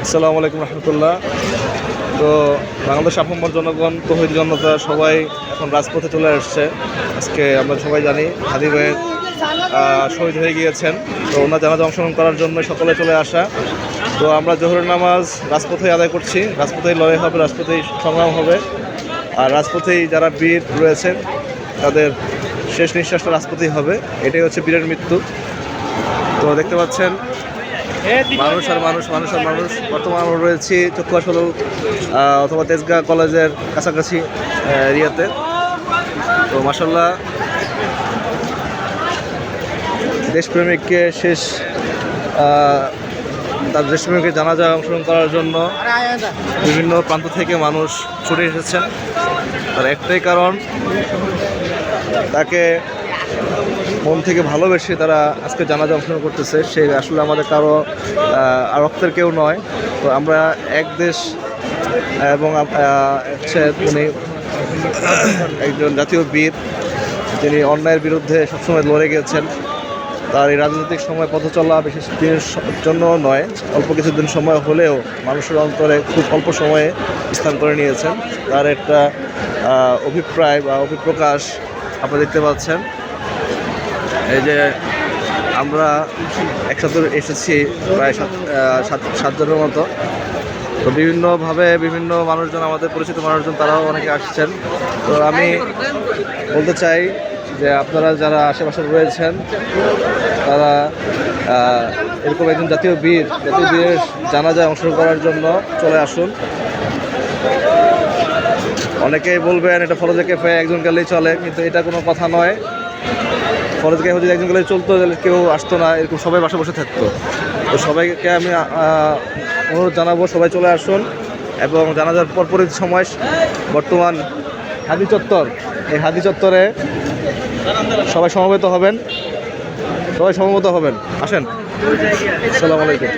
আসসালামু আলাইকুম রহমতুল্লাহ। তো বাংলাদেশ আপামর জনগণ, তৌহিদ জনতা সবাই এখন রাজপথে চলে আসছে। আজকে আমরা সবাই জানি হাদি ভাইয়ের শহীদ হয়ে গিয়েছেন। তো ওনার জানাজা অংশগ্রহণ করার জন্য সকলে চলে আসা। তো আমরা জোহরের নামাজ রাজপথেই আদায় করছি। রাজপথেই লড়াই হবে, রাজপথেই সংগ্রাম হবে। আর রাজপথেই যারা বীর রয়েছেন তাদের শেষ নিঃশ্বাসটা রাজপথেই হবে। এটাই হচ্ছে বীরের মৃত্যু। তো দেখতে পাচ্ছেন মানুষ আর মানুষ, মানুষ আর মানুষ। বর্তমানে আমরা রয়েছি চক্ষুয়াশল অথবা তেজগাঁ কলেজের কাছাকাছি এরিয়াতে। তো মাশাল্লাহ, দেশপ্রেমিককে শেষ তার দেশপ্রেমিকের জানাজায় অংশগ্রহণ করার জন্য বিভিন্ন প্রান্ত থেকে মানুষ ছুটে এসেছেন। তার একটাই কারণ, তাকে মন থেকে ভালোবেসে তারা আজকে জানাজা অংশগ্রহণ করতেছে। সে আসলে আমাদের কারো রক্তের কেউ নয়। তো আমরা এক দেশ এবং হচ্ছে উনি একজন জাতীয় বীর, যিনি অন্যায়ের বিরুদ্ধে সবসময় লড়ে গেছেন। তার এই রাজনৈতিক সময় পথ চলা বেশি দিনের জন্য নয়, অল্প কিছুদিন সময় হলেও মানুষের অন্তরে খুব অল্প সময়ে স্থান করে নিয়েছেন। তার একটা অভিপ্রায় বা অভিপ্রকাশ আপনারা দেখতে পাচ্ছেন। এই যে আমরা একসাথে এসেছি প্রায় সাতজনের মতো। তো বিভিন্নভাবে বিভিন্ন মানুষজন, আমাদের পরিচিত মানুষজন, তারাও অনেকে আসছেন। তো আমি বলতে চাই যে আপনারা যারা আশেপাশে রয়েছেন তারা এরকম একজন জাতীয় বীরের জানাজায় অংশগ্রহণ করার জন্য চলে আসুন। অনেকেই বলবেন এটা ফরজে কিফায়া, একজন গেলেই চলে, কিন্তু এটা কোনো কথা নয়। ফরজে কিফায়া যদি একজন গেলেই চলতো তাহলে কেউ আসতো না, এরকম সবাই বাসা বসে থাকতো। তো সবাইকে আমি অনুরোধ জানাবো, সবাই চলে আসুন। এবং জানাজার পরপরই সময় বর্তমান হাদি চত্বর, এই হাদি চত্বরে সবাই সমবেত হবেন। আসেন। আসসালামু আলাইকুম।